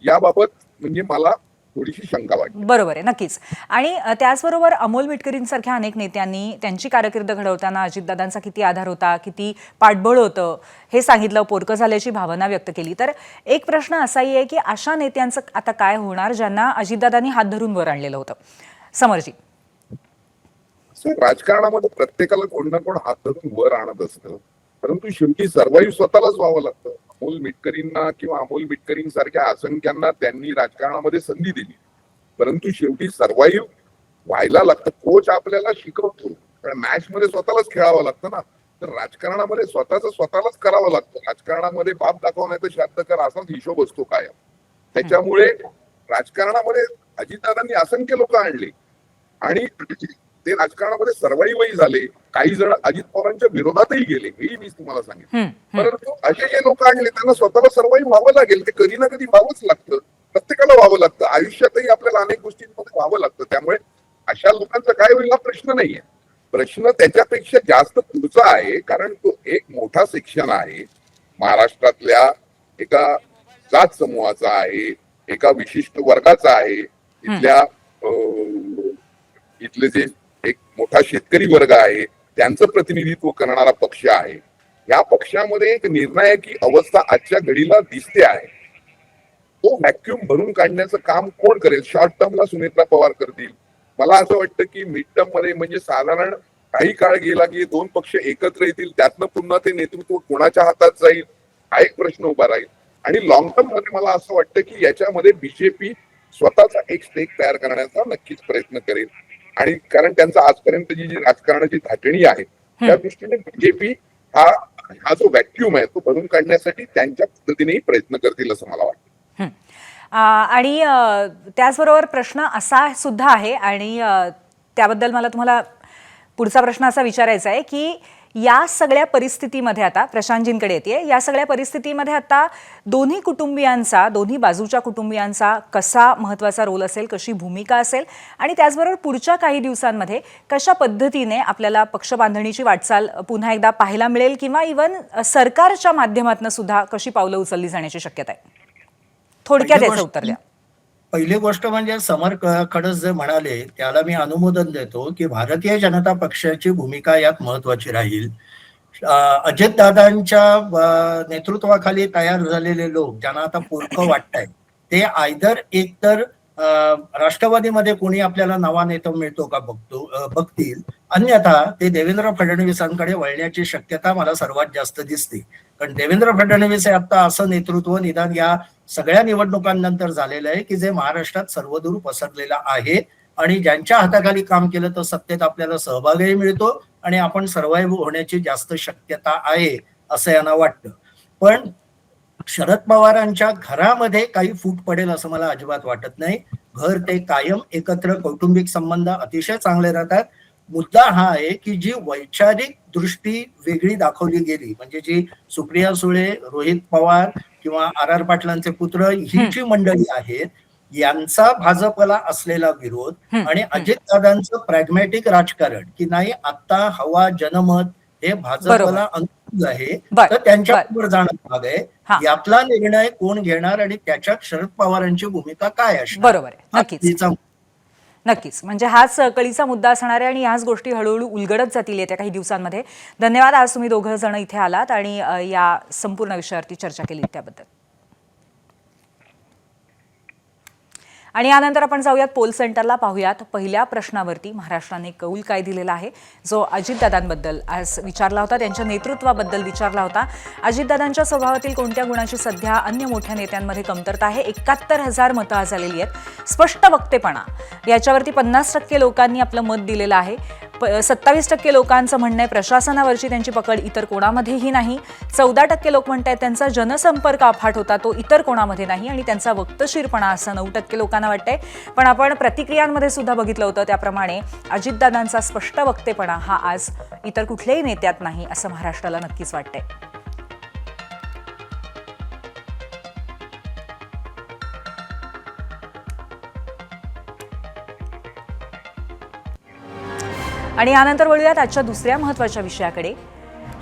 याबाबत म्हणजे मला थोडीशी शंका वाटते. बरोबर आहे, नक्कीच. आणि त्याचबरोबर अमोल मिटकरींसारख्या अनेक नेत्यांनी त्यांची कारकीर्द घडवताना अजितदादांचा किती आधार होता, किती पाठबळ होतं हे सांगितलं, पोरकं झाल्याची भावना व्यक्त केली. तर एक प्रश्न असाही आहे की अशा नेत्यांचं आता काय होणार ज्यांना अजितदादांनी हात धरून वर आणलेलं होतं? समरजी, राजकारणामध्ये प्रत्येकाला कोण ना कोण हात धरून वर आणत असतं, परंतु शेवटी सर्वाईव्ह स्वतःलाच व्हावं लागतं. अमोल मिटकरींना किंवा अमोल मिटकरींसारख्या असंख्यांना त्यांनी राजकारणामध्ये संधी दिली, परंतु शेवटी सर्वाईव्ह व्हायला लागतं. कोच आपल्याला शिकवतो, कारण मॅच मध्ये स्वतःलाच खेळावं लागतं ना. तर राजकारणामध्ये स्वतःलाच करावं लागतं. राजकारणामध्ये बाप दाखवण्याचा शांत कर असाच हिशोब असतो कायम. त्याच्यामुळे राजकारणामध्ये अजितदादांनी असंख्य लोक आणले आणि ते राजकारणामध्ये सर्वाईवही झाले. काही जण अजित पवारांच्या विरोधातही गेले, हेही मी तुम्हाला सांगितलं. परंतु असे जे लोक आणले त्यांना स्वतःला सर्वाई व्हावं लागेल. ते कधी ना कधी व्हावंच लागतं, प्रत्येकाला व्हावं लागतं. आयुष्यातही आपल्याला अनेक गोष्टींमध्ये व्हावं लागतं. त्यामुळे अशा लोकांचा काय होईल हा प्रश्न नाहीये. प्रश्न त्याच्यापेक्षा जास्त पुढचा आहे, कारण तो एक मोठा सेक्शन आहे, महाराष्ट्रातल्या एका जात समूहाचा आहे, एका विशिष्ट वर्गाचा आहे, इथले जे एक मोठा शेतकरी वर्ग आहे त्यांचं प्रतिनिधित्व करणारा पक्ष आहे. या पक्षामध्ये एक निर्णायकी अवस्था आजच्या घडीला दिसते आहे. तो व्हॅक्युम भरून काढण्याचं काम कोण करेल? शॉर्ट टर्मला सुनेत्रा पवार करतील. मला असं वाटतं की मिड टर्म मध्ये म्हणजे साधारण काही काळ गेला की दोन पक्ष एकत्र येतील, त्यातनं पुन्हा ते नेतृत्व कोणाच्या हातात जाईल हा एक प्रश्न उभा राहील. आणि लॉंग टर्म मध्ये मला असं वाटतं की याच्यामध्ये बीजेपी स्वतःचा एक स्टेक तयार करण्याचा नक्कीच प्रयत्न करेल. आणि कारण त्यांचा आजपर्यंत जी राजकारणाची धाटणी आहे त्या दृष्टीने बीजेपी हा जो व्हॅक्युम आहे तो भरून काढण्यासाठी त्यांच्या पद्धतीनेही प्रयत्न करतील असं मला वाटतं. आणि त्याचबरोबर प्रश्न असा सुद्धा आहे आणि त्याबद्दल मला तुम्हाला पुढचा प्रश्न असा विचारायचा आहे की या सगळ्या परिस्थितीमध्ये आता प्रशांतजींकडे येते, या सगळ्या परिस्थितीमध्ये आता दोन्ही कुटुंबियांचा, दोन्ही बाजूच्या कुटुंबियांचा कसा महत्त्वाचा रोल असेल, कशी भूमिका असेल आणि त्याचबरोबर पुढच्या काही दिवसांमध्ये कशा पद्धतीने आपल्याला पक्षबांधणीची वाटचाल पुन्हा एकदा पाहायला मिळेल किंवा इव्हन सरकारच्या माध्यमातून सुद्धा कशी पावलं उचलली जाण्याची शक्यता आहे? थोडक्यात याचं उत्तर द्या. पहिली गोष्ट म्हणजे समर खडस जे म्हणाले त्याला मी अनुमोदन देतो की भारतीय जनता पक्षाची भूमिका यात महत्वाची राहील. अजितदादांच्या नेतृत्वाखाली तयार झालेले लोक ज्यांना आता पोरकं वाटतंय ते एकतर राष्ट्रवादीमध्ये कोणी आपल्याला नवा नेता मिळतो का बघतील, अन्यथा ते देवेंद्र फडणवीसांकडे वळण्याची शक्यता मला सर्वात जास्त दिसते. कारण देवेंद्र फडणवीस हे आता असं नेतृत्व निदान या सगळ्या निवडणुकांनंतर झालेलं आहे की जे महाराष्ट्रात सर्वदूर पसरलेलं आहे आणि ज्यांच्या हाताखाली काम केलं तर सत्तेत आपल्याला सहभागही मिळतो आणि आपण सर्वाइव्ह होण्याची जास्त शक्यता आहे असं यांना वाटतं. पण शरद पवारांच्या घरामध्ये काही फूट पडेल असं मला अजिबात वाटत नाही. घर ते कायम एकत्र, कौटुंबिक संबंध अतिशय चांगले राहतात. मुद्दा हा आहे की जी वैचारिक दृष्टी वेगळी दाखवली गेली, म्हणजे जी सुप्रिया सुळे, रोहित पवार किंवा आर पाटलांचे पुत्र ही जी मंडळी आहेत यांचा भाजपला असलेला विरोध आणि अजितदादांचं प्रॅग्मॅटिक राजकारण की नाही आता हवा जनमत हे भाजपला अनुकूल आहे तर त्यांच्याबरोबर जाणं भाग आहे. यातला निर्णय कोण घेणार आणि त्याच्यात शरद पवारांची भूमिका काय असणार? बरोबर आहे, नक्कीच. म्हणजे हाच कळीचा मुद्दा असणार आहे आणि ह्याच गोष्टी हळूहळू उलगडत जातील येत्या काही दिवसांमध्ये. धन्यवाद, आज तुम्ही दोघं जण इथे आलात आणि या संपूर्ण विषयावरती चर्चा केली त्याबद्दल. आणि यानंतर आपण जाऊयात पोल सेंटरला, पाहूयात पहिल्या प्रश्नावरती महाराष्ट्राने कौल काय दिलेला आहे, जो अजितदादांबद्दल आज विचारला होता, त्यांच्या नेतृत्वाबद्दल विचारला होता. अजितदादांच्या स्वभावातील कोणत्या गुणाची सध्या अन्य मोठ्या नेत्यांमध्ये कमतरता आहे? 71,000 मतं आज आलेली आहेत. स्पष्ट वक्तेपणा याच्यावरती 50% लोकांनी आपलं मत दिलेलं आहे. 27% लोकांचं म्हणणं आहे प्रशासनावरची त्यांची पकड इतर कोणामध्येही नाही. 14% लोक म्हणतात त्यांचा जनसंपर्क अफाट होता, तो इतर कोणामध्ये नाही. आणि त्यांचा वक्तशीरपणा असं 9% लोकांना वाटतंय. पण आपण प्रतिक्रियांमध्ये सुद्धा बघितलं होतं त्याप्रमाणे अजितदादांचा स्पष्ट वक्तेपणा हा आज इतर कुठल्याही नेत्यात नाही असं महाराष्ट्राला नक्कीच वाटतंय. आणि यानंतर वळूयात आजच्या दुसऱ्या महत्त्वाच्या विषयाकडे.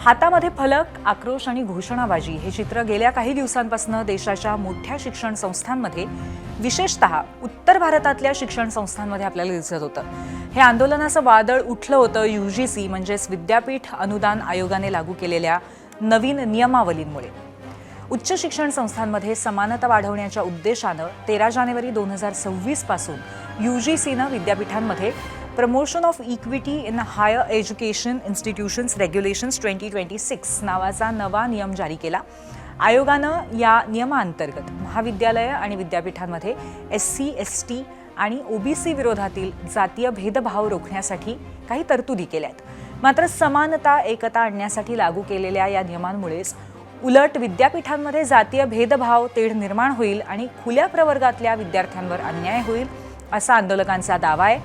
हातामध्ये फलक, आक्रोश आणि घोषणाबाजी हे चित्र गेल्या काही दिवसांपासून देशाच्या मोठ्या शिक्षण संस्थांमध्ये, विशेषतः उत्तर भारतातल्या शिक्षण संस्थांमध्ये आपल्याला दिसत होतं. हे आंदोलनाचं वादळ उठलं होतं UGC म्हणजेच विद्यापीठ अनुदान आयोगाने लागू केलेल्या नवीन नियमावलींमुळे. उच्च शिक्षण संस्थांमध्ये समानता वाढवण्याच्या उद्देशानं 13 जानेवारी 2026 पासून UGCनं विद्यापीठांमध्ये promotion of equity in higher education institutions regulations 2026 नावाचा नवा नियम जारी केला. आयोगानं या नियमाअंतर्गत महाविद्यालयं आणि विद्यापीठांमध्ये SC, ST आणि OBC विरोधातील जातीय भेदभाव रोखण्यासाठी काही तरतुदी केल्या आहेत. मात्र समानता, एकता आणण्यासाठी लागू केलेल्या या नियमांमुळेच उलट विद्यापीठांमध्ये जातीय भेदभाव तेढ निर्माण होईल आणि खुल्या प्रवर्गातल्या विद्यार्थ्यांवर अन्याय होईल असा आंदोलकांचा दावा आहे.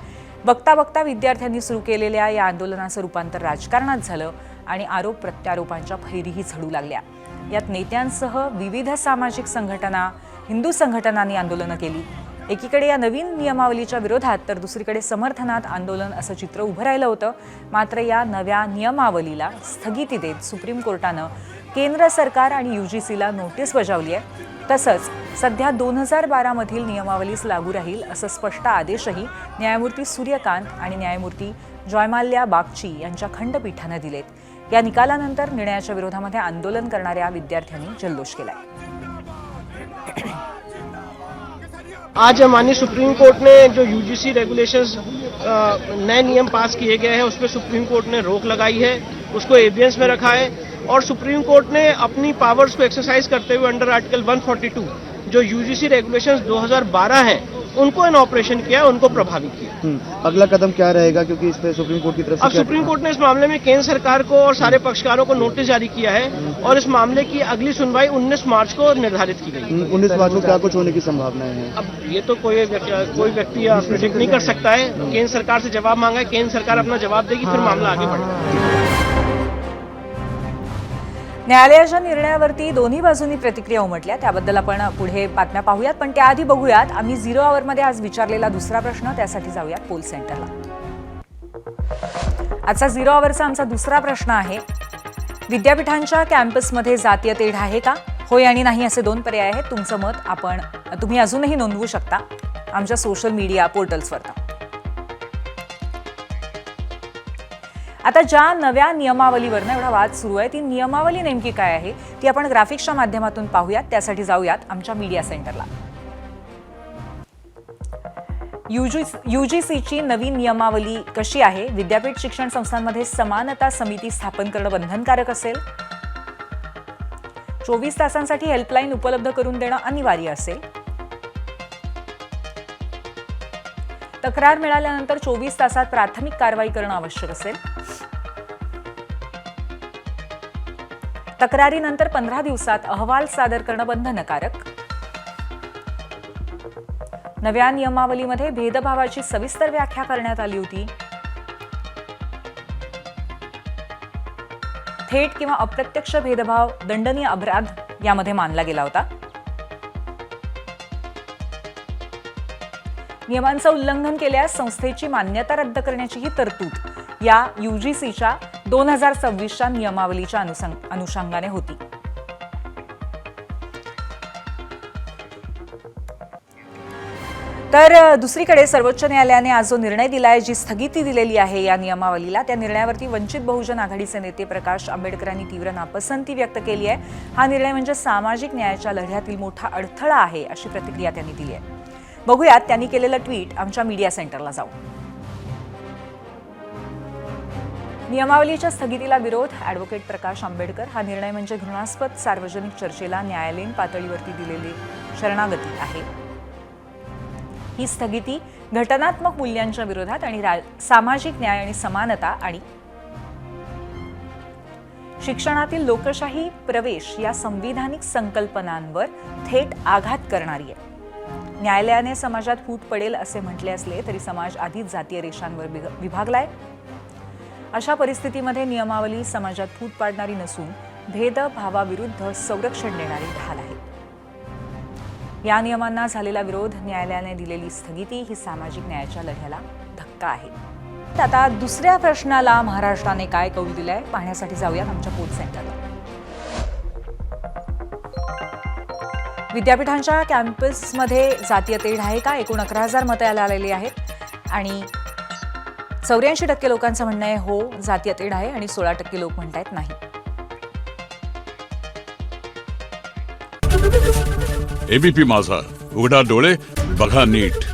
बघता बघता विद्यार्थ्यांनी सुरू केलेल्या या आंदोलनाचं रूपांतर राजकारणात झालं आणि आरोप प्रत्यारोपांच्या फैरीही झडू लागल्या. यात नेत्यांसह विविध सामाजिक संघटना, हिंदू संघटनांनी आंदोलनं केली. एकीकडे या नवीन नियमावलीच्या विरोधात तर दुसरीकडे समर्थनात आंदोलन असं चित्र उभं राहिलं होतं. मात्र या नव्या नियमावलीला स्थगिती देत सुप्रीम कोर्टानं केंद्र सरकार आणि UGCला नोटीस बजावली आहे. तसंच सध्या 2012 मधील नियमावलीच लागू राहील असं स्पष्ट आदेशही न्यायमूर्ती सूर्यकांत आणि न्यायमूर्ती जयमाल्या बागची यांच्या खंडपीठानं दिलेत. या निकालानंतर निर्णयाच्या विरोधामध्ये आंदोलन करणाऱ्या विद्यार्थ्यांनी जल्लोष केलाय. आज माननीय सुप्रीम कोर्ट ने जो UGC रेगुलेशंस नए नियम पास किए गए हैं उस पर सुप्रीम कोर्ट ने रोक लगाई है, उसको एबियंस में रखा है और सुप्रीम कोर्ट ने अपनी पावर्स को एक्सरसाइज करते हुए अंडर आर्टिकल 142 जो UGC रेगुलेशंस 2012 हैं उनको इन ऑपरेशन किया, उनको प्रभावित किया. अगला कदम क्या रहेगा, क्योंकि इस पे सुप्रीम कोर्ट की तरफ से अब सुप्रीम कोर्ट ने इस मामले में केंद्र सरकार को और सारे पक्षकारों को नोटिस जारी किया है और इस मामले की अगली सुनवाई 19 मार्च को निर्धारित की गई. 19 मार्च को क्या कुछ होने की संभावनाएं हैं? अब ये तो कोई व्यक्ति प्रेडिक्ट नहीं कर सकता है. केंद्र सरकार से जवाब मांगा है, केंद्र सरकार अपना जवाब देगी, फिर मामला आगे बढ़ेगा. न्यायालयाच्या निर्णयावरती दोन्ही बाजूंनी प्रतिक्रिया उमटल्या. त्याबद्दल आपण पुढे बातम्या पाहूयात, पण त्याआधी बघूयात आम्ही 0 आवरमध्ये आज विचारलेला दुसरा प्रश्न. त्यासाठी जाऊयात पोल सेंटरला. आजचा 0 आवरचा आमचा दुसरा प्रश्न आहे, विद्यापीठांच्या कॅम्पसमध्ये जातीय तेढ आहे का? होय आणि नाही असे 2 पर्याय आहेत. तुमचं मत तुम्ही अजूनही नोंदवू शकता आमच्या सोशल मीडिया पोर्टल्सवर. आता ज्या नव्या नियमावलीवरनं एवढा वाद सुरू आहे, ती नियमावली नेमकी काय आहे ती आपण ग्राफिक्सच्या माध्यमातून पाहूयात. त्यासाठी जाऊयात आमच्या मीडिया सेंटरला. UGCची नवीन नियमावली कशी आहे? विद्यापीठ शिक्षण संस्थांमध्ये समानता समिती स्थापन करणं बंधनकारक असेल. 24 तासांसाठी हेल्पलाईन उपलब्ध करून देणं अनिवार्य असेल. तक्रार मिळाल्यानंतर 24 तासात प्राथमिक कारवाई करणं आवश्यक असेल. तक्रारीनंतर 15 दिवसात अहवाल सादर करणं बंधनकारक. नव्या नियमावलीमध्ये भेदभावाची सविस्तर व्याख्या करण्यात आली होती. थेट किंवा अप्रत्यक्ष भेदभाव दंडनीय अपराध यामध्ये मानला गेला होता. नियमांचं उल्लंघन केल्यास संस्थेची मान्यता रद्द करण्याची ही तरतूद या UGCच्या 2026च्या नियमावलीच्या अनुषंगाने होती. तर दुसरीकडे सर्वोच्च न्यायालयाने आज जो निर्णय दिलाय, जी स्थगिती दिलेली आहे या नियमावलीला, त्या निर्णयावरती वंचित बहुजन आघाडीचे नेते प्रकाश आंबेडकरांनी तीव्र नापसंती व्यक्त केली आहे. हा निर्णय म्हणजे सामाजिक न्यायाच्या लढ्यातील मोठा अडथळा आहे अशी प्रतिक्रिया त्यांनी दिली आहे. बघूयात त्यांनी केलेलं ट्विट आमच्या मीडिया सेंटरला जाऊ. नियमावलीच्या स्थगितीला विरोध, ॲडव्होकेट प्रकाश आंबेडकर. हा निर्णय म्हणजे घृणास्पद सार्वजनिक चर्चेला न्यायालयीन पातळीवरती दिलेली शरणागती आहे. ही स्थगिती घटनात्मक मूल्यांच्या विरोधात आणि सामाजिक न्याय आणि समानता आणि शिक्षणातील लोकशाही प्रवेश या संविधानिक संकल्पनांवर थेट आघात करणारी आहे. न्यायालयाने समाजात फूट पडेल असे म्हटले असले तरी समाज आधीच जातीय रेषांवर विभागलाय. अशा परिस्थितीमध्ये नियमावली समाजात फूट पाडणारी नसून भेदभावाविरुद्ध संरक्षण देणारी ढाल आहे. या नियमांना झालेला विरोध, न्यायालयाने दिलेली स्थगिती ही सामाजिक न्यायाच्या लढ्याला धक्का आहे. आता दुसऱ्या प्रश्नाला महाराष्ट्राने काय कौल दिलाय पाहण्यासाठी जाऊयात आमच्या पोल सेंटरला. विद्यापीठांच्या कॅम्पसमध्ये जातीय तेढ आहे का? एकूण 11,000 मतं याला आलेली आहेत आणि 84% लोकांचं म्हणणं आहे हो जातीय तेढ आहे आणि 16% लोक म्हणतायत नाही. ABP माझा, उघडा डोळे बघा नीट.